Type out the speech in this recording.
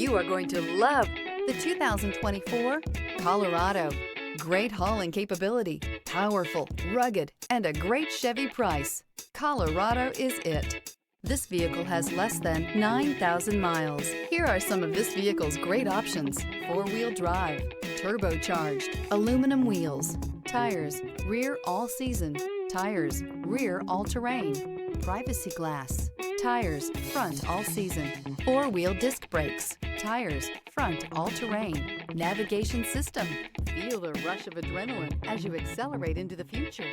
You are going to love the 2024 Colorado. Great hauling capability, powerful, rugged, and a great Chevy price. Colorado is it. This vehicle has less than 9,000 miles. Here are some of this vehicle's great options: four-wheel drive, turbocharged, aluminum wheels, tires, rear all-season, tires, rear all-terrain, privacy glass, tires, front all-season, four-wheel disc brakes, tires, front all-terrain, navigation system. Feel the rush of adrenaline as you accelerate into the future.